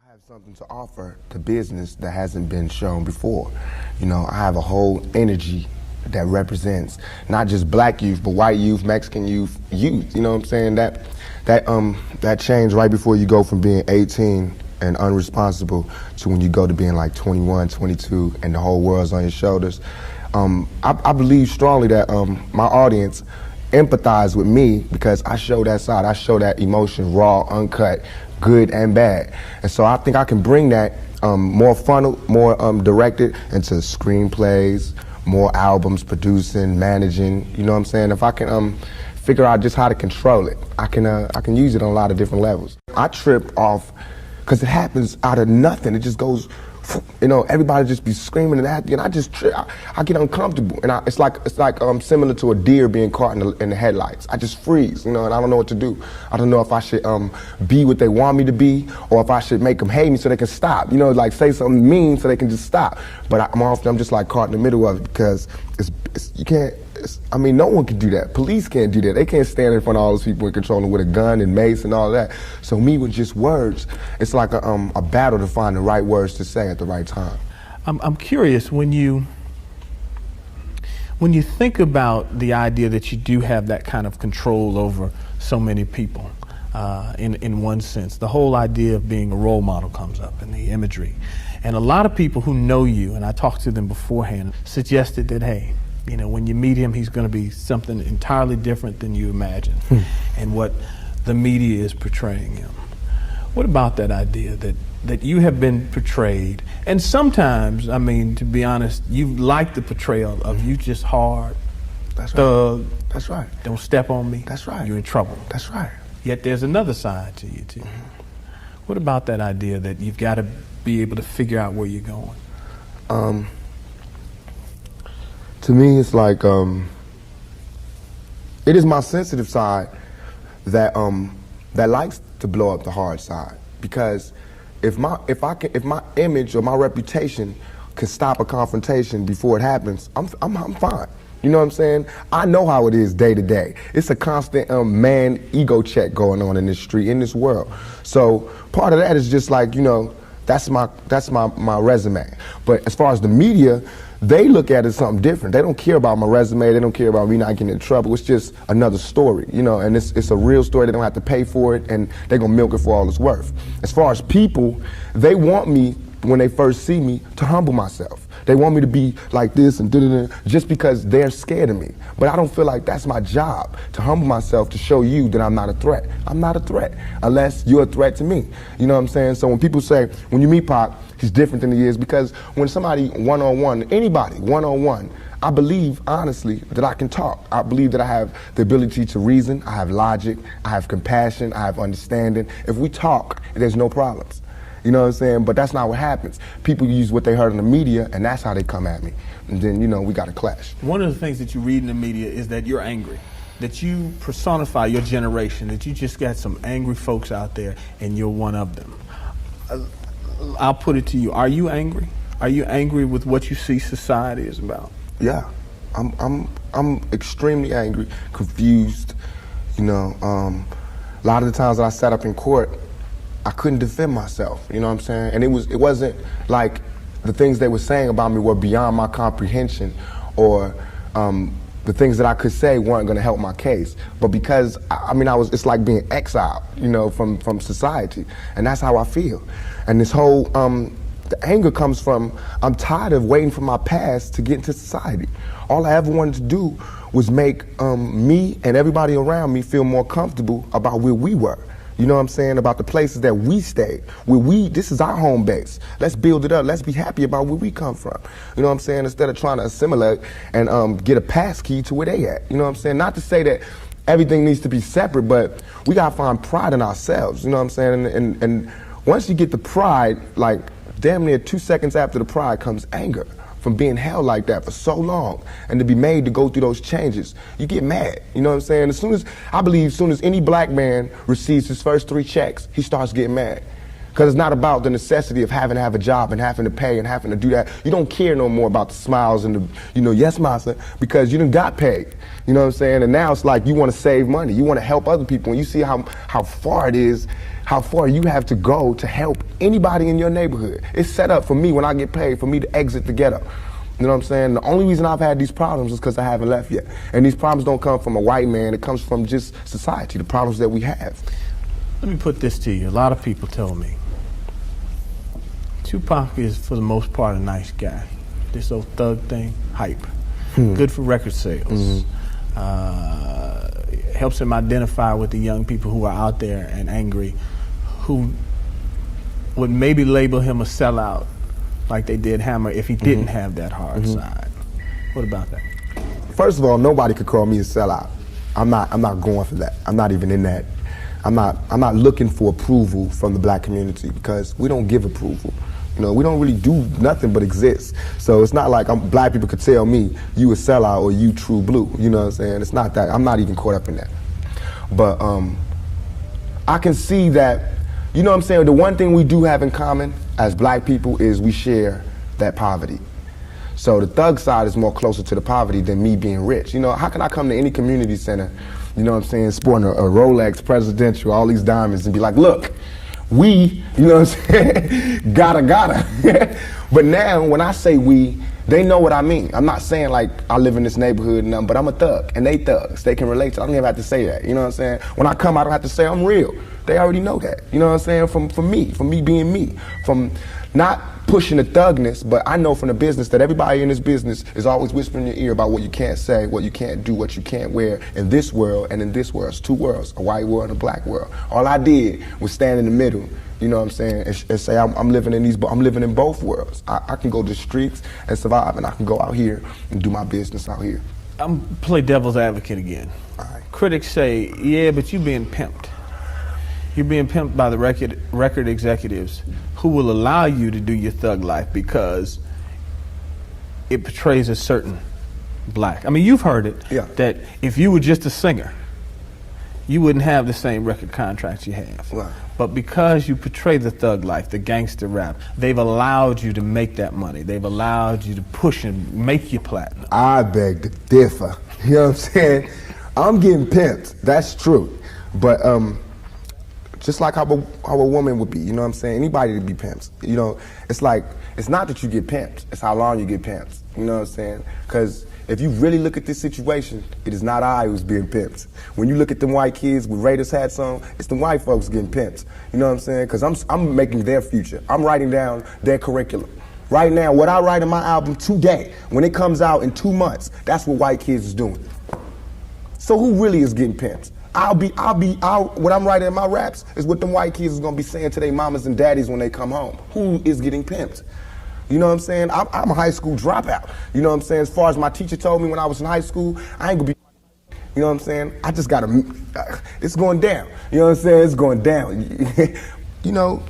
have something to offer to business that hasn't been shown before. You know, I have a whole energy that represents not just black youth, but white youth, Mexican youth, you know what I'm saying? That change right before you go from being 18 and unresponsible to when you go to being like 21, 22, and the whole world's on your shoulders. I believe strongly that my audience empathize with me because I show that side, I show that emotion raw, uncut, good and bad. And so I think I can bring that more funnel, more directed into screenplays, more albums, producing, managing, you know what I'm saying? If I can figure out just how to control it, I can use it on a lot of different levels. I trip off because it happens out of nothing. It just goes, you know, everybody just be screaming and acting, and I just trip. I get uncomfortable, and it's like similar to a deer being caught in the headlights. I just freeze, you know, and I don't know what to do. I don't know if I should be what they want me to be, or if I should make them hate me so they can stop. You know, like say something mean so they can just stop. But I'm just like caught in the middle of it because you can't. I mean, no one can do that. Police can't do that. They can't stand in front of all those people and control them with a gun and mace and all that. So me with just words, it's like a battle to find the right words to say at the right time. I'm curious, when you think about the idea that you do have that kind of control over so many people, in one sense, the whole idea of being a role model comes up in the imagery. And a lot of people who know you, and I talked to them beforehand, suggested that, hey, you know, when you meet him, he's going to be something entirely different than you imagine and what the media is portraying him. What about that idea that you have been portrayed? And sometimes, I mean, to be honest, you like the portrayal of you just hard, That's thug. Right. That's right. Don't step on me. That's right. You're in trouble. That's right. Yet there's another side to you, too. What about that idea that you've got to be able to figure out where you're going? To me, it's like it is my sensitive side that likes to blow up the hard side, because if my image or my reputation can stop a confrontation before it happens, I'm fine. You know what I'm saying? I know how it is day to day. It's a constant man ego check going on in this street, in this world. So part of that is just like, you know, that's my resume. But as far as the media, they look at it as something different. They don't care about my resume. They don't care about me not getting in trouble. It's just another story, you know, and it's a real story. They don't have to pay for it, and they're going to milk it for all it's worth. As far as people, they want me, when they first see me, to humble myself. They want me to be like this and da-da-da, just because they're scared of me. But I don't feel like that's my job, to humble myself, to show you that I'm not a threat. I'm not a threat, unless you're a threat to me. You know what I'm saying? So when people say, when you meet Pac, he's different than he is, because when somebody one-on-one, anybody one-on-one, I believe, honestly, that I can talk. I believe that I have the ability to reason, I have logic, I have compassion, I have understanding. If we talk, there's no problems. You know what I'm saying? But that's not what happens. People use what they heard in the media, and that's how they come at me. And then, you know, we got to clash. One of the things that you read in the media is that you're angry, that you personify your generation, that you just got some angry folks out there, and you're one of them. I'll put it to you. Are you angry? Are you angry with what you see society is about? Yeah. I'm extremely angry, confused. You know, a lot of the times that I sat up in court, I couldn't defend myself, you know what I'm saying? And it wasn't like the things they were saying about me were beyond my comprehension, or the things that I could say weren't gonna help my case. But because, I mean, it's like being exiled, you know, from society. And that's how I feel. And this whole, the anger comes from, I'm tired of waiting for my past to get into society. All I ever wanted to do was make me and everybody around me feel more comfortable about where we were. You know what I'm saying? About the places that we stayed. This is our home base. Let's build it up. Let's be happy about where we come from. You know what I'm saying? Instead of trying to assimilate and get a pass key to where they at. You know what I'm saying? Not to say that everything needs to be separate, but we gotta find pride in ourselves. You know what I'm saying? And once you get the pride, like damn near 2 seconds after the pride comes anger. From being held like that for so long, and to be made to go through those changes, you get mad. You know what I'm saying? As soon as any black man receives his first 3 checks, he starts getting mad. Because it's not about the necessity of having to have a job and having to pay and having to do that. You don't care no more about the smiles and the, yes, massa, because you done got paid. You know what I'm saying? And now it's like you want to save money. You want to help other people. And you see how far it is, how far you have to go to help anybody in your neighborhood. It's set up for me when I get paid, for me to exit the ghetto. You know what I'm saying? The only reason I've had these problems is because I haven't left yet. And these problems don't come from a white man. It comes from just society, the problems that we have. Let me put this to you. A lot of people tell me Tupac is, for the most part, a nice guy. This old thug thing, hype. Good for record sales. Helps him identify with the young people who are out there and angry, who would maybe label him a sellout like they did Hammer if he didn't have that hard side. What about that? First of all, nobody could call me a sellout. I'm not going for that. I'm not even in that. I'm not looking for approval from the black community because we don't give approval. You know, we don't really do nothing but exist. So it's not like black people could tell me you a sellout or you true blue. You know what I'm saying? It's not that. I'm not even caught up in that. But I can see that, you know what I'm saying, the one thing we do have in common as black people is we share that poverty. So the thug side is more closer to the poverty than me being rich. You know, how can I come to any community center, you know what I'm saying, sporting a Rolex presidential, all these diamonds, and be like, look, we, you know what I'm saying, gotta. But now, when I say we, they know what I mean. I'm not saying like I live in this neighborhood and nothing, but I'm a thug, and they thugs. They can relate to it. I don't even have to say that, you know what I'm saying? When I come, I don't have to say I'm real. They already know that, you know what I'm saying? From me being me, from not pushing the thugness, but I know from the business that everybody in this business is always whispering in your ear about what you can't say, what you can't do, what you can't wear in this world and in this world. It's two worlds, a white world and a black world. All I did was stand in the middle, you know what I'm saying, and say I'm living in both worlds. I can go to the streets and survive, and I can go out here and do my business out here. I'm play devil's advocate again. All right. Critics say, yeah, but you're being pimped. You're being pimped by the record executives who will allow you to do your thug life because it portrays a certain black. I mean, you've heard it, that if you were just a singer, you wouldn't have the same record contracts you have. Right. But because you portray the thug life, the gangster rap, they've allowed you to make that money. They've allowed you to push and make you platinum. I beg to differ. You know what I'm saying? I'm getting pimped. That's true. But just like how a woman would be, you know what I'm saying? Anybody to be pimped. You know, it's like, it's not that you get pimped, it's how long you get pimped. You know what I'm saying? Because if you really look at this situation, it is not I who's being pimped. When you look at them white kids with Raiders hats on, it's the white folks getting pimped. You know what I'm saying? Because I'm making their future. I'm writing down their curriculum. Right now, what I write in my album today, when it comes out in 2 months, that's what white kids is doing. So who really is getting pimped? What I'm writing in my raps is what them white kids is gonna be saying to their mamas and daddies when they come home. Who is getting pimped? You know what I'm saying? I'm a high school dropout. You know what I'm saying? As far as my teacher told me when I was in high school, I ain't gonna be, you know what I'm saying? I just gotta, it's going down. You know what I'm saying? It's going down. You know,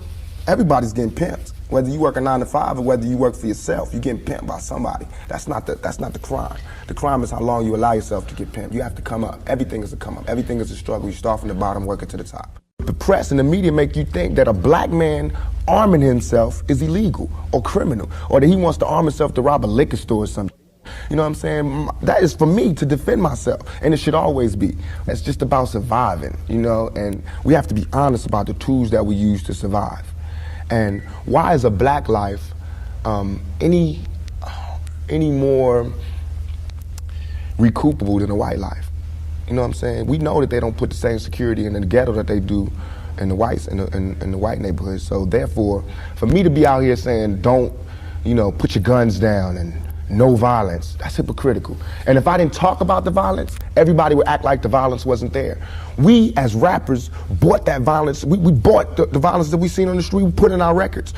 everybody's getting pimped. Whether you work a 9 to 5 or whether you work for yourself, you're getting pimped by somebody. That's not the crime. The crime is how long you allow yourself to get pimped. You have to come up. Everything is a come up. Everything is a struggle. You start from the bottom, working to the top. The press and the media make you think that a black man arming himself is illegal or criminal, or that he wants to arm himself to rob a liquor store or something. You know what I'm saying? That is for me to defend myself, and it should always be. It's just about surviving, you know, and we have to be honest about the tools that we use to survive. And why is a black life any more recoupable than a white life? You know what I'm saying? We know that they don't put the same security in the ghetto that they do in the whites in the white neighborhoods. So therefore, for me to be out here saying don't, you know, put your guns down and no violence, that's hypocritical. And if I didn't talk about the violence, everybody would act like the violence wasn't there. We, as rappers, bought that violence. We bought the violence that we seen on the street. We put in our records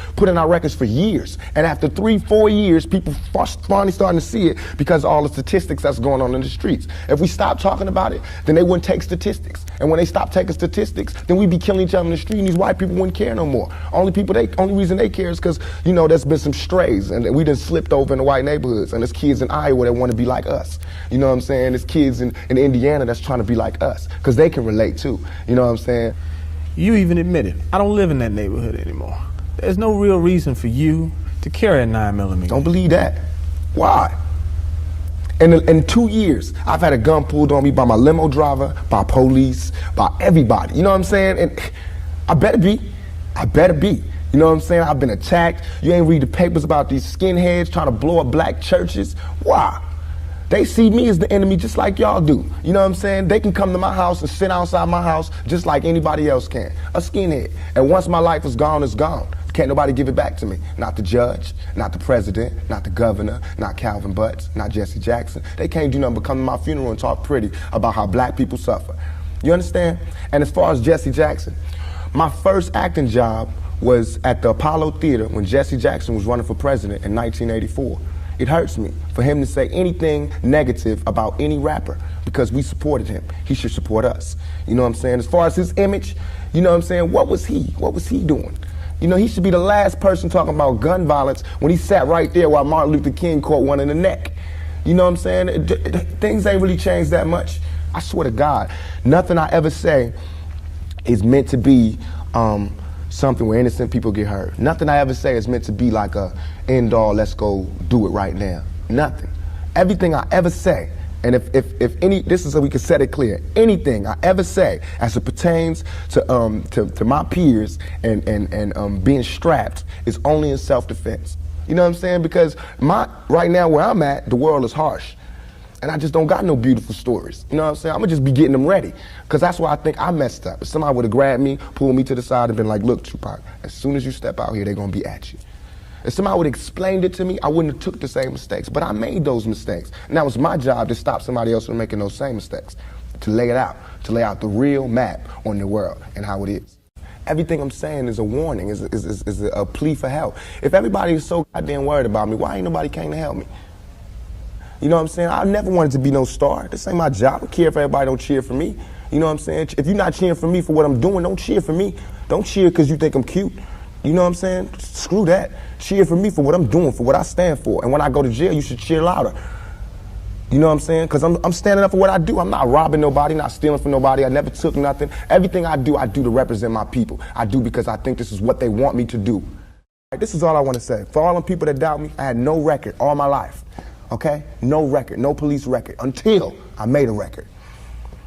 for years. And after 3-4 years, people finally starting to see it because of all the statistics that's going on in the streets. If we stop talking about it, then they wouldn't take statistics. And when they stop taking statistics, then we'd be killing each other in the street, and these white people wouldn't care no more. Only reason they care is because, you know, there's been some strays, and we done slipped over in the white neighborhoods, and there's kids in Iowa that want to be like us. You know what I'm saying? There's kids in Indiana that's trying to be like us, because they can relate too. You know what I'm saying? You even admitted, I don't live in that neighborhood anymore. There's no real reason for you to carry a 9mm. Don't believe that. Why? In 2 years, I've had a gun pulled on me by my limo driver, by police, by everybody. You know what I'm saying? And I better be. I better be. You know what I'm saying? I've been attacked. You ain't read the papers about these skinheads trying to blow up black churches. Why? They see me as the enemy just like y'all do. You know what I'm saying? They can come to my house and sit outside my house just like anybody else can. A skinhead. And once my life is gone, it's gone. Can't nobody give it back to me. Not the judge, not the president, not the governor, not Calvin Butts, not Jesse Jackson. They can't do nothing but come to my funeral and talk pretty about how black people suffer. You understand? And as far as Jesse Jackson, my first acting job was at the Apollo Theater when Jesse Jackson was running for president in 1984. It hurts me for him to say anything negative about any rapper because we supported him. He should support us. You know what I'm saying? As far as his image, you know what I'm saying? What was he? What was he doing? You know, he should be the last person talking about gun violence when he sat right there while Martin Luther King caught one in the neck. You know what I'm saying? Things ain't really changed that much. I swear to God, nothing I ever say is meant to be something where innocent people get hurt. Nothing I ever say is meant to be like a end all, let's go do it right now. Nothing. Everything I ever say, and if any, this is so we can set it clear, anything I ever say as it pertains to my peers and being strapped is only in self-defense. You know what I'm saying? Because right now where I'm at, the world is harsh. And I just don't got no beautiful stories. You know what I'm saying? I'm gonna just be getting them ready. Because that's why I think I messed up. If somebody would have grabbed me, pulled me to the side and been like, look, Tupac, as soon as you step out here, they're gonna be at you. If somebody would have explained it to me, I wouldn't have took the same mistakes. But I made those mistakes. And that was my job to stop somebody else from making those same mistakes. To lay it out. To lay out the real map on the world and how it is. Everything I'm saying is a warning, is a plea for help. If everybody is so goddamn worried about me, why ain't nobody came to help me? You know what I'm saying? I never wanted to be no star. This ain't my job. I don't care if everybody don't cheer for me. You know what I'm saying? If you're not cheering for me for what I'm doing, don't cheer for me. Don't cheer because you think I'm cute. You know what I'm saying? Screw that. Cheer for me for what I'm doing, for what I stand for. And when I go to jail, you should cheer louder. You know what I'm saying? Because I'm standing up for what I do. I'm not robbing nobody, not stealing from nobody. I never took nothing. Everything I do to represent my people. I do because I think this is what they want me to do. This is all I want to say. For all them people that doubt me, I had no record all my life. Okay? No record, no police record, until I made a record.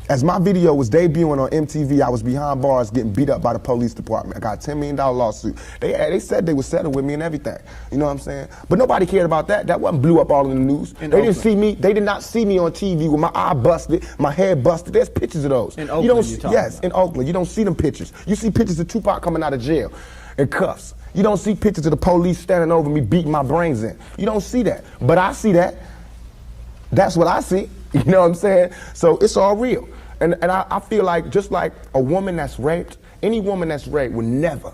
As my video was debuting on MTV, I was behind bars getting beat up by the police department. I got a $10 million lawsuit. They said they would settle with me and everything. You know what I'm saying? But nobody cared about that. That wasn't blew up all in the news. They didn't see me. They did not see me on TV with my eye busted, my head busted. There's pictures of those. In Oakland, yes, in Oakland. You don't see them pictures. You see pictures of Tupac coming out of jail in cuffs. You don't see pictures of the police standing over me beating my brains in. You don't see that. But I see that. That's what I see. You know what I'm saying? So it's all real. And I feel like just like a woman that's raped, any woman that's raped would never,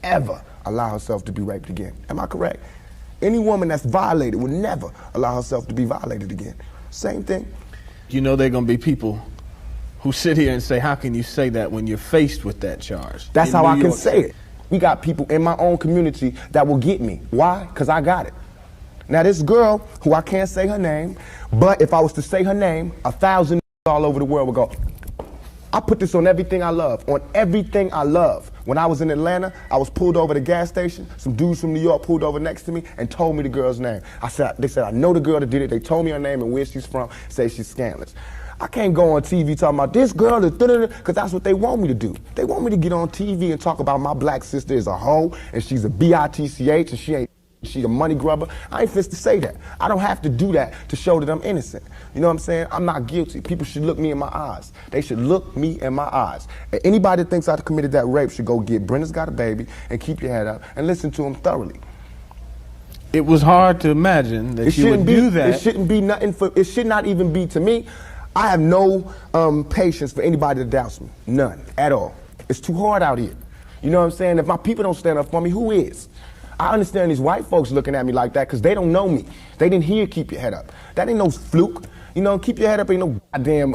ever allow herself to be raped again. Am I correct? Any woman that's violated would never allow herself to be violated again. Same thing. You know there are going to be people who sit here and say, how can you say that when you're faced with that charge? That's how I can say it. We got people in my own community that will get me. Why? Because I got it. Now this girl, who I can't say her name, but if I was to say her name, 1,000 all over the world would go, I put this on everything I love, on everything I love. When I was in Atlanta, I was pulled over at a gas station. Some dudes from New York pulled over next to me and told me the girl's name. They said, I know the girl that did it. They told me her name and where she's from, say she's scandalous. I can't go on TV talking about this girl, because that's what they want me to do. They want me to get on TV and talk about my black sister as a hoe, and she's a bitch, and she's a money grubber. I ain't fit to say that. I don't have to do that to show that I'm innocent. You know what I'm saying? I'm not guilty. People should look me in my eyes. They should look me in my eyes. And anybody that thinks I committed that rape should go get Brenda's Got a Baby and keep your head up and listen to him thoroughly. It was hard to imagine that you would do that. It shouldn't be nothing it should not even be to me. I have no patience for anybody that doubts me. None at all. It's too hard out here. You know what I'm saying? If my people don't stand up for me, who is? I understand these white folks looking at me like that because they don't know me. They didn't hear keep your head up. That ain't no fluke. You know, keep your head up ain't no goddamn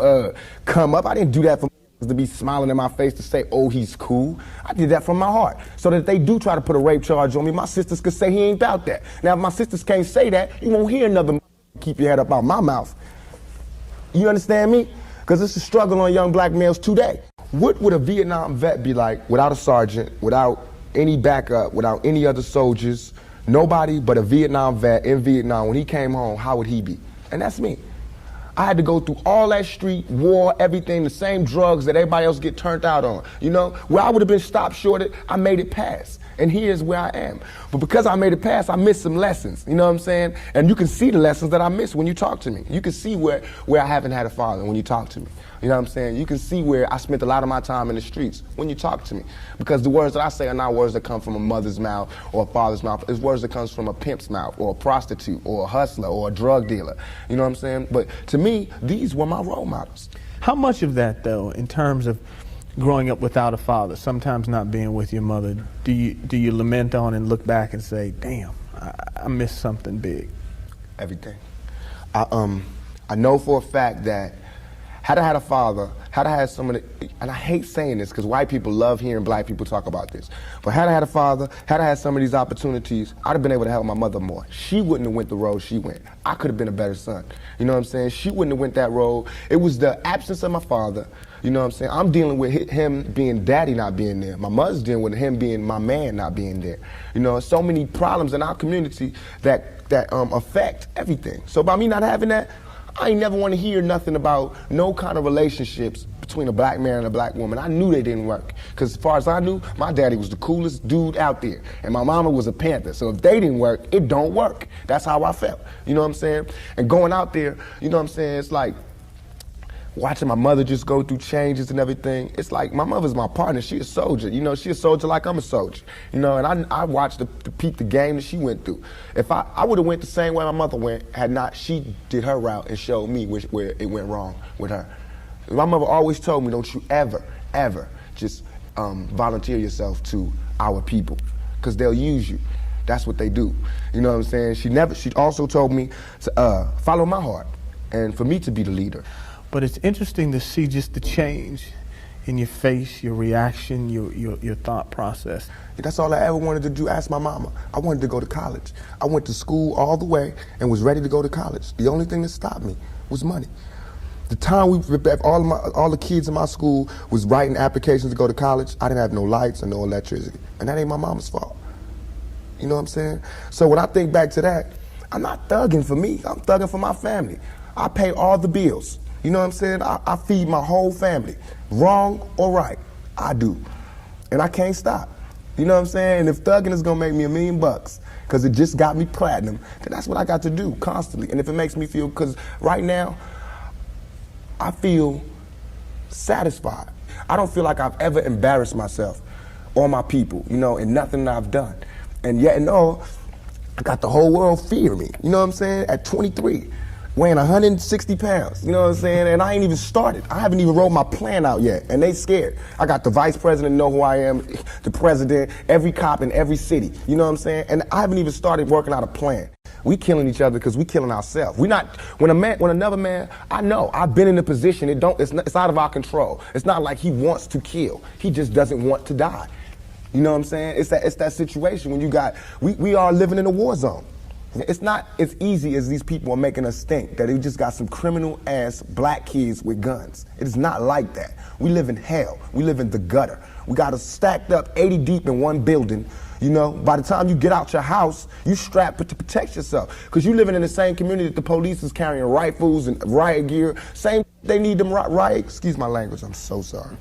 come up. I didn't do that for to be smiling in my face to say, oh, he's cool. I did that from my heart. So that if they do try to put a rape charge on me, my sisters could say he ain't about that. Now, if my sisters can't say that, you won't hear another keep your head up out my mouth. You understand me? Because it's a struggle on young black males today. What would a Vietnam vet be like without a sergeant, without any backup, without any other soldiers, nobody but a Vietnam vet in Vietnam? When he came home, how would he be? And that's me. I had to go through all that street, war, everything, the same drugs that everybody else get turned out on. You know, where I would have been stopped shorted, I made it past. And here's where I am. But because I made it past, I missed some lessons. You know what I'm saying? And you can see the lessons that I missed when you talk to me. You can see where I haven't had a father when you talk to me. You know what I'm saying? You can see where I spent a lot of my time in the streets when you talk to me. Because the words that I say are not words that come from a mother's mouth or a father's mouth. It's words that comes from a pimp's mouth or a prostitute or a hustler or a drug dealer. You know what I'm saying? But to me, these were my role models. How much of that, though, in terms of growing up without a father, sometimes not being with your mother, do you lament on and look back and say, damn, I missed something big? Everything. I know for a fact that had I had a father, had I had some of the, and I hate saying this because white people love hearing black people talk about this, but had I had a father, had I had some of these opportunities, I'd have been able to help my mother more. She wouldn't have went the road she went. I could have been a better son. You know what I'm saying? She wouldn't have went that road. It was the absence of my father. You know what I'm saying? I'm dealing with him being daddy not being there. My mother's dealing with him being my man not being there. You know, so many problems in our community that affect everything. So by me not having that, I ain't never want to hear nothing about no kind of relationships between a black man and a black woman. I knew they didn't work. Because as far as I knew, my daddy was the coolest dude out there. And my mama was a Panther. So if they didn't work, it don't work. That's how I felt. You know what I'm saying? And going out there, you know what I'm saying? It's like watching my mother just go through changes and everything. It's like my mother's my partner. She a soldier. You know, she a soldier like I'm a soldier. You know, and I watched the peep the game that she went through. If I would have went the same way my mother went, had not she did her route and showed me where it went wrong with her. My mother always told me, don't you ever, ever just volunteer yourself to our people, because they'll use you. That's what they do. You know what I'm saying? She also told me to follow my heart and for me to be the leader. But it's interesting to see just the change in your face, your reaction, your thought process. That's all I ever wanted to do. Ask my mama. I wanted to go to college. I went to school all the way and was ready to go to college. The only thing that stopped me was money. The time all the kids in my school was writing applications to go to college, I didn't have no lights and no electricity. And that ain't my mama's fault. You know what I'm saying? So when I think back to that, I'm not thugging for me. I'm thugging for my family. I pay all the bills. You know what I'm saying? I feed my whole family. Wrong or right, I do. And I can't stop. You know what I'm saying? And if thugging is gonna make me $1 million, because it just got me platinum, then that's what I got to do constantly. And if it makes me feel, because right now, I feel satisfied. I don't feel like I've ever embarrassed myself or my people, you know, in nothing that I've done. And yet and all, I got the whole world fearing me. You know what I'm saying? At 23. Weighing 160 pounds, you know what I'm saying? And I ain't even started. I haven't even wrote my plan out yet, and they scared. I got the vice president know who I am, the president, every cop in every city, you know what I'm saying? And I haven't even started working out a plan. We killing each other because we killing ourselves. We not, when another man, I know, I've been in a position, it's out of our control. It's not like he wants to kill. He just doesn't want to die. You know what I'm saying? It's that situation when you got, we are living in a war zone. It's not as easy as these people are making us think, that they just got some criminal ass black kids with guns. It is not like that. We live in hell. We live in the gutter. We got us stacked up 80 deep in one building. You know, by the time you get out your house, you strapped to protect yourself. Because you living in the same community that the police is carrying rifles and riot gear. Same, they need them riot, excuse my language, I'm so sorry.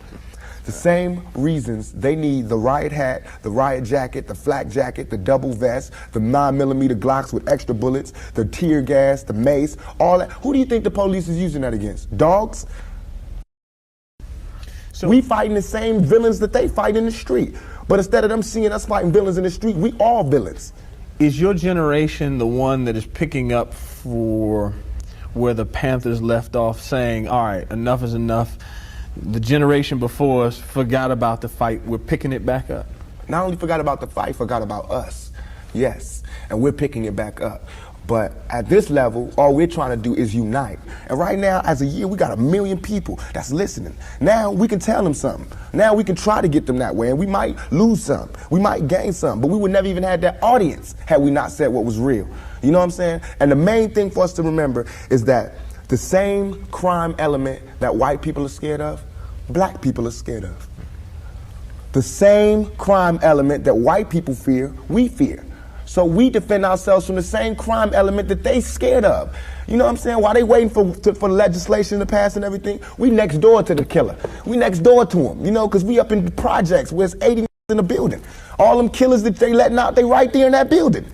The same reasons they need the riot hat, the riot jacket, the flak jacket, the double vest, the 9mm Glocks with extra bullets, the tear gas, the mace, all that. Who do you think the police is using that against? Dogs? So we fighting the same villains that they fight in the street. But instead of them seeing us fighting villains in the street, we all villains. Is your generation the one that is picking up for where the Panthers left off, saying, all right, enough is enough? The generation before us forgot about the fight. We're picking it back up. Not only forgot about the fight, forgot about us. Yes, and we're picking it back up. But at this level, all we're trying to do is unite. And right now, as a year, we got 1 million people that's listening. Now we can tell them something. Now we can try to get them that way, and we might lose some. We might gain some, but we would never even have that audience had we not said what was real. You know what I'm saying? And the main thing for us to remember is that the same crime element that white people are scared of, black people are scared of. The same crime element that white people fear, we fear. So we defend ourselves from the same crime element that they scared of. You know what I'm saying? While they waiting for legislation to pass and everything, we next door to the killer. We next door to him, you know, because we up in the projects where it's 80 in the building. All them killers that they letting out, they right there in that building.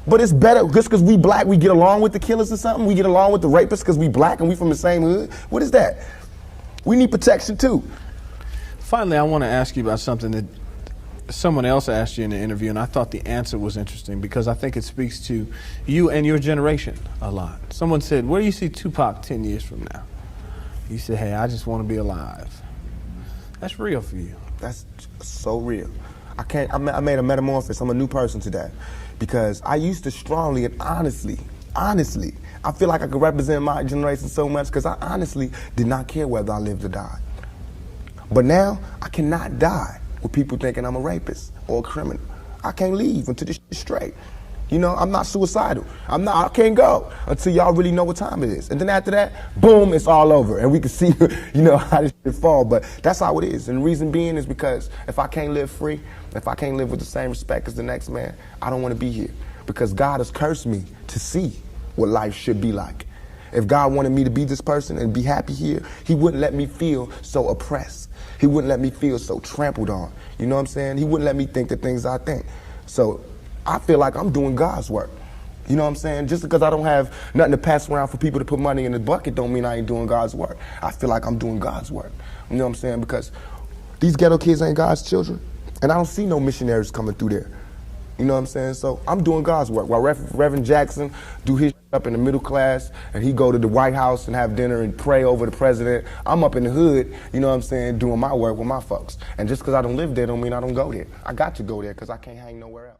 But it's better, just because we black, we get along with the killers or something? We get along with the rapists because we black and we from the same hood? What is that? We need protection too. Finally, I want to ask you about something that someone else asked you in the interview, and I thought the answer was interesting because I think it speaks to you and your generation a lot. Someone said, where do you see Tupac 10 years from now? You said, hey, I just want to be alive. That's real for you. That's so real. I made a metamorphosis. I'm a new person today because I used to strongly and honestly, I feel like I could represent my generation so much because I honestly did not care whether I lived or died. But now, I cannot die with people thinking I'm a rapist or a criminal. I can't leave until this shit's straight. You know, I'm not suicidal. I can't go until y'all really know what time it is. And then after that, boom, it's all over. And we can see, you know, how this shit fall. But that's how it is. And the reason being is because if I can't live free, if I can't live with the same respect as the next man, I don't want to be here. Because God has cursed me to see what life should be like. If God wanted me to be this person and be happy here, he wouldn't let me feel so oppressed. He wouldn't let me feel so trampled on. You know what I'm saying? He wouldn't let me think the things I think. So I feel like I'm doing God's work. You know what I'm saying? Just because I don't have nothing to pass around for people to put money in the bucket don't mean I ain't doing God's work. I feel like I'm doing God's work. You know what I'm saying? Because these ghetto kids ain't God's children. And I don't see no missionaries coming through there. You know what I'm saying? So I'm doing God's work. While Reverend Jackson do his up in the middle class and he go to the White House and have dinner and pray over the president, I'm up in the hood, you know what I'm saying, doing my work with my folks. And just because I don't live there don't mean I don't go there. I got to go there because I can't hang nowhere else.